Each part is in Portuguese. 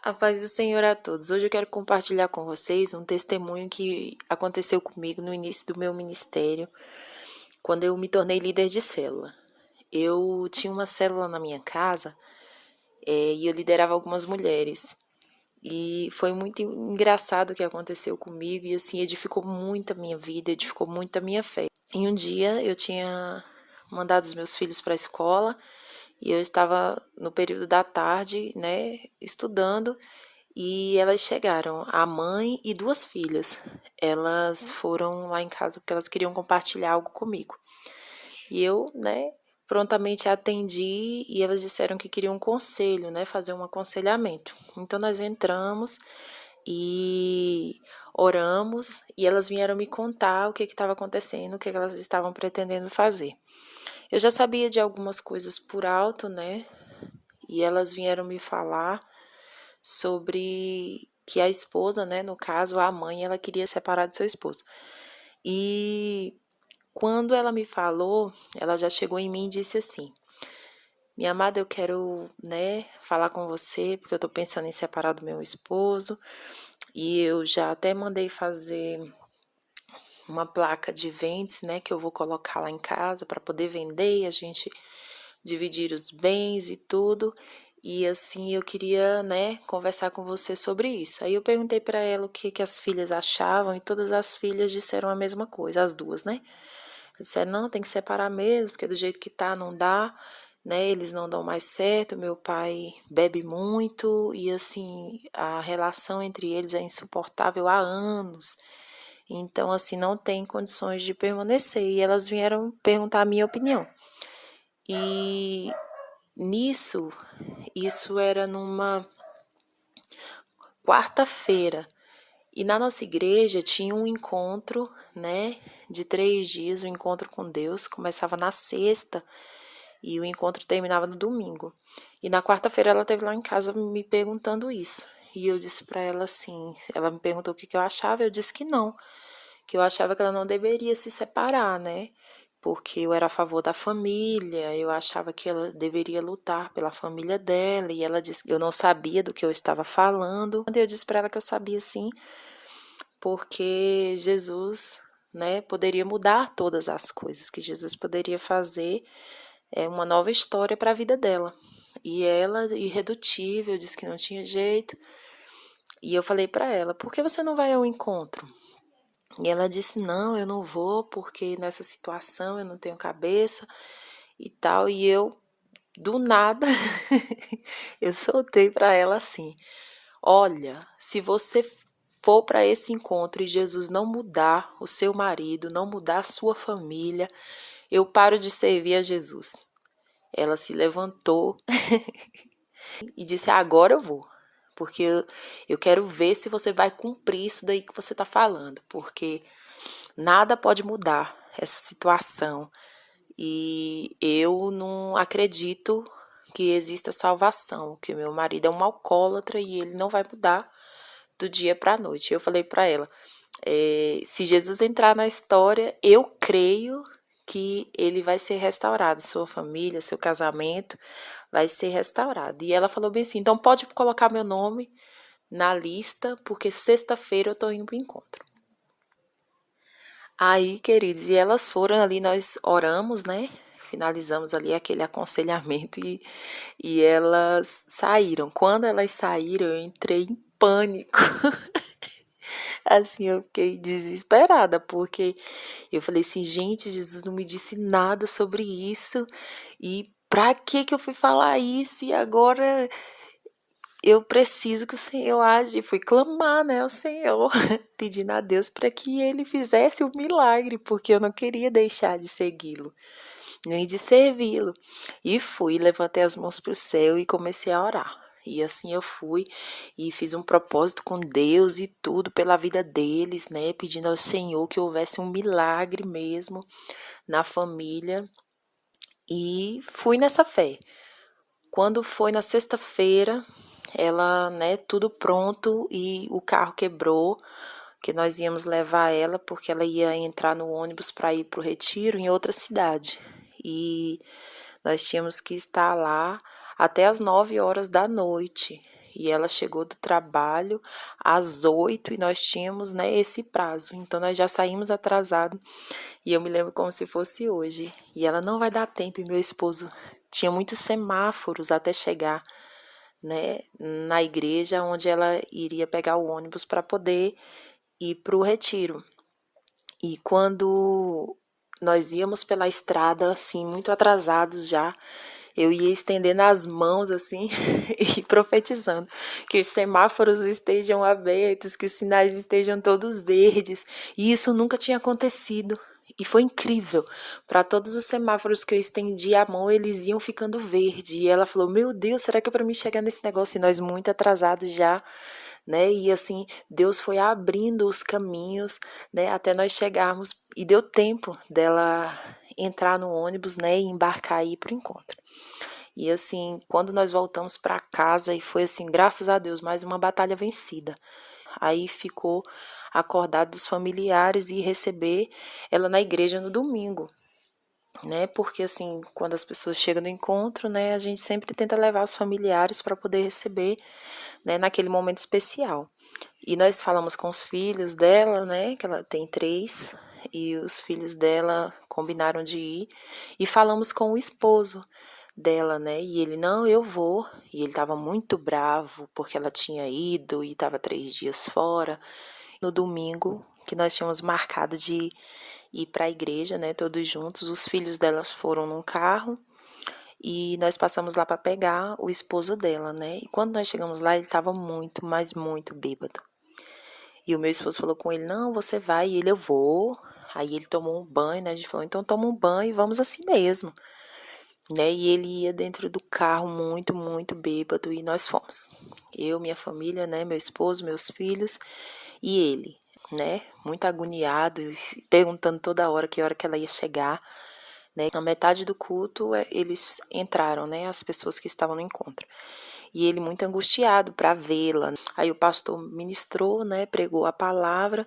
A paz do Senhor a todos. Hoje eu quero compartilhar com vocês um testemunho que aconteceu comigo no início do meu ministério, quando eu me tornei líder de célula. Eu tinha uma célula na minha casa e eu liderava algumas mulheres. E foi muito engraçado o que aconteceu comigo e assim edificou muito a minha vida, edificou muito a minha fé. Em um dia eu tinha mandado os meus filhos para a escola e eu estava no período da tarde, né, estudando. E elas chegaram, a mãe e duas filhas. Elas foram lá em casa porque elas queriam compartilhar algo comigo. E eu, né, prontamente atendi e elas disseram que queriam um conselho, né, fazer um aconselhamento. Então nós entramos e oramos e elas vieram me contar o que estava acontecendo, o que elas estavam pretendendo fazer. Eu já sabia de algumas coisas por alto, né, e elas vieram me falar sobre que a esposa, né, no caso a mãe, ela queria separar do seu esposo. E quando ela me falou, ela já chegou em mim e disse assim: "Minha amada, eu quero, né, falar com você porque eu tô pensando em separar do meu esposo e eu já até mandei fazer uma placa de vendas, né, que eu vou colocar lá em casa para poder vender e a gente dividir os bens e tudo. E assim eu queria, né, conversar com você sobre isso." Aí eu perguntei para ela o que as filhas achavam e todas as filhas disseram a mesma coisa, as duas, né? Disseram: "Não, tem que separar mesmo, porque do jeito que tá não dá, né? Eles não dão mais certo. Meu pai bebe muito e assim a relação entre eles é insuportável há anos. Então assim não tem condições de permanecer." E elas vieram perguntar a minha opinião. E nisso, isso era numa quarta-feira. E na nossa igreja tinha um encontro, né, de 3 dias, um encontro com Deus. Começava na sexta e o encontro terminava no domingo. E na quarta-feira ela esteve lá em casa me perguntando isso. E eu disse para ela assim, ela me perguntou o que eu achava, eu disse que não, que eu achava que ela não deveria se separar, né? Porque eu era a favor da família, eu achava que ela deveria lutar pela família dela, e ela disse que eu não sabia do que eu estava falando. Eu disse para ela que eu sabia sim, porque Jesus, né, poderia mudar todas as coisas, que Jesus poderia fazer uma nova história para a vida dela. E ela, irredutível, disse que não tinha jeito. E eu falei para ela: "Por que você não vai ao encontro?" E ela disse: "Não, eu não vou porque nessa situação eu não tenho cabeça e tal." E eu, do nada, eu soltei para ela assim: "Olha, se você for para esse encontro e Jesus não mudar o seu marido, não mudar a sua família, eu paro de servir a Jesus." Ela se levantou e disse: "Agora eu vou, porque eu quero ver se você vai cumprir isso daí que você está falando, porque nada pode mudar essa situação e eu não acredito que exista salvação, que meu marido é um alcoólatra e ele não vai mudar do dia para a noite." Eu falei para ela: se Jesus entrar na história, eu creio que ele vai ser restaurado, sua família, seu casamento vai ser restaurado. E ela falou bem assim: "Então pode colocar meu nome na lista, porque sexta-feira eu estou indo para o encontro." Aí, queridos, e elas foram ali, nós oramos, né? Finalizamos ali aquele aconselhamento e elas saíram. Quando elas saíram, eu entrei em pânico. Assim, eu fiquei desesperada, porque eu falei assim: "Gente, Jesus não me disse nada sobre isso. E pra que eu fui falar isso? E agora eu preciso que o Senhor age." Fui clamar, né, ao Senhor, pedindo a Deus para que ele fizesse o milagre, porque eu não queria deixar de segui-lo, nem de servi-lo. E fui, levantei as mãos para o céu e comecei a orar. E assim eu fui e fiz um propósito com Deus e tudo pela vida deles, né, pedindo ao Senhor que houvesse um milagre mesmo na família. E fui nessa fé. Quando foi na sexta-feira, ela, né, tudo pronto e o carro quebrou, que nós íamos levar ela porque ela ia entrar no ônibus para ir para o retiro em outra cidade. E nós tínhamos que estar lá até as 9 horas da noite. e ela chegou do trabalho às 8 e nós tínhamos, né, esse prazo. Então nós já saímos atrasado e eu me lembro como se fosse hoje. E ela não vai dar tempo, e meu esposo tinha muitos semáforos até chegar, né, na igreja onde ela iria pegar o ônibus para poder ir para o retiro. E quando nós íamos pela estrada, assim, muito atrasados já, eu ia estendendo as mãos, assim, e profetizando que os semáforos estejam abertos, que os sinais estejam todos verdes. E isso nunca tinha acontecido. E foi incrível. Para todos os semáforos que eu estendi a mão, eles iam ficando verde. E ela falou: Meu Deus, será que é para mim chegar nesse negócio? E nós muito atrasados já, né? E assim, Deus foi abrindo os caminhos, né? Até nós chegarmos. E deu tempo dela entrar no ônibus, né? E embarcar e ir para o encontro. E assim, quando nós voltamos para casa, e foi assim, graças a Deus, mais uma batalha vencida. Aí ficou acordado dos familiares e receber ela na igreja no domingo, né? Porque assim, quando as pessoas chegam no encontro, né, a gente sempre tenta levar os familiares para poder receber, né, naquele momento especial. E nós falamos com os filhos dela, né, que ela tem 3, e os filhos dela combinaram de ir, e falamos com o esposo dela, né, e ele, não, eu vou, e ele estava muito bravo, porque ela tinha ido e estava 3 dias fora. No domingo, que nós tínhamos marcado de ir para a igreja, né, todos juntos, os filhos delas foram num carro, e nós passamos lá para pegar o esposo dela, né, e quando nós chegamos lá, ele estava muito, mas muito bêbado. E o meu esposo falou com ele, não, você vai, e ele, eu vou. Aí ele tomou um banho, né, a gente falou, então toma um banho e vamos assim mesmo, né, e ele ia dentro do carro muito, muito bêbado, e nós fomos. Eu, minha família, né, meu esposo, meus filhos e ele, né, muito agoniado, perguntando toda hora que ela ia chegar, né. Na metade do culto, eles entraram, né, as pessoas que estavam no encontro. E ele muito angustiado para vê-la. Aí o pastor ministrou, né, pregou a palavra,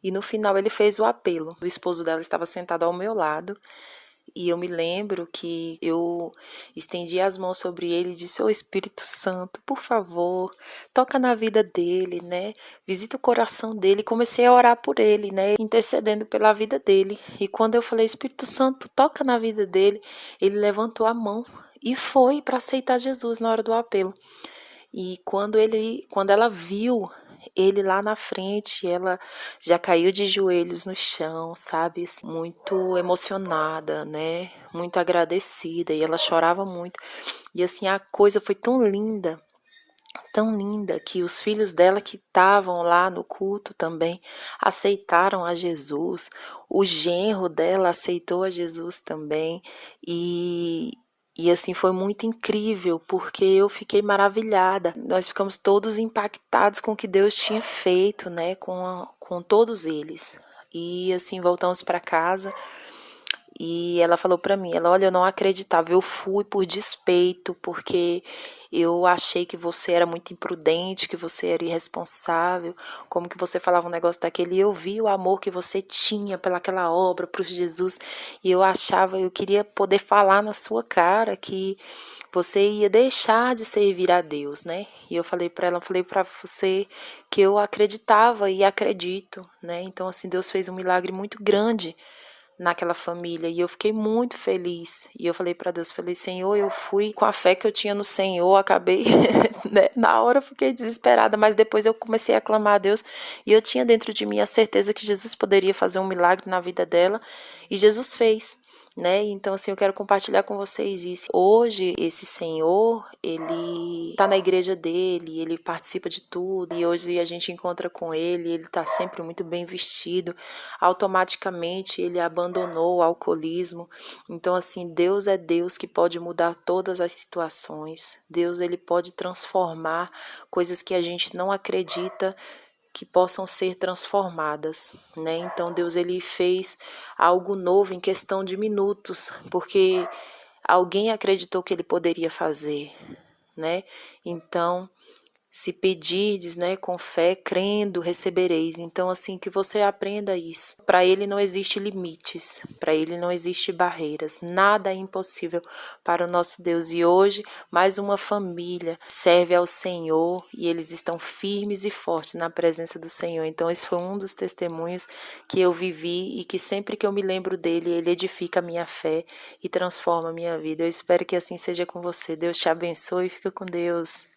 e no final ele fez o apelo. O esposo dela estava sentado ao meu lado, e eu me lembro que eu estendi as mãos sobre ele e disse, ô Espírito Santo, por favor, toca na vida dele, né? Visita o coração dele. Comecei a orar por ele, né? Intercedendo pela vida dele. E quando eu falei, Espírito Santo, toca na vida dele, ele levantou a mão e foi para aceitar Jesus na hora do apelo. E quando ela viu ele lá na frente, ela já caiu de joelhos no chão, sabe? Assim, muito emocionada, né? Muito agradecida, e ela chorava muito. E assim, a coisa foi tão linda, que os filhos dela que estavam lá no culto também aceitaram a Jesus. O genro dela aceitou a Jesus também. E assim, foi muito incrível, porque eu fiquei maravilhada. Nós ficamos todos impactados com o que Deus tinha feito, né, com todos eles. E assim, voltamos para casa, e ela falou para mim, olha, eu não acreditava, eu fui por despeito, porque eu achei que você era muito imprudente, que você era irresponsável, como que você falava um negócio daquele, e eu vi o amor que você tinha pelaquela obra, por Jesus, e eu queria poder falar na sua cara que você ia deixar de servir a Deus, né? E eu falei para você que eu acreditava e acredito, né? Então, assim, Deus fez um milagre muito grande naquela família, e eu fiquei muito feliz. E eu falei para Deus, Senhor, eu fui com a fé que eu tinha no Senhor, acabei, né? Na hora eu fiquei desesperada, mas depois eu comecei a clamar a Deus, e eu tinha dentro de mim a certeza que Jesus poderia fazer um milagre na vida dela, e Jesus fez, né? Então, assim, eu quero compartilhar com vocês isso. Hoje, esse senhor, ele tá na igreja dele, ele participa de tudo, e hoje a gente encontra com ele tá sempre muito bem vestido. Automaticamente, ele abandonou o alcoolismo. Então, assim, Deus é Deus que pode mudar todas as situações. Deus, ele pode transformar coisas que a gente não acredita que possam ser transformadas, né? Então Deus, ele fez algo novo em questão de minutos, porque alguém acreditou que ele poderia fazer, né? Então Se pedirdes, né, com fé, crendo, recebereis. Então, assim, que você aprenda isso. Para Ele não existe limites, para Ele não existe barreiras. Nada é impossível para o nosso Deus. E hoje, mais uma família serve ao Senhor e eles estão firmes e fortes na presença do Senhor. Então, esse foi um dos testemunhos que eu vivi e que sempre que eu me lembro dele, ele edifica a minha fé e transforma a minha vida. Eu espero que assim seja com você. Deus te abençoe e fica com Deus.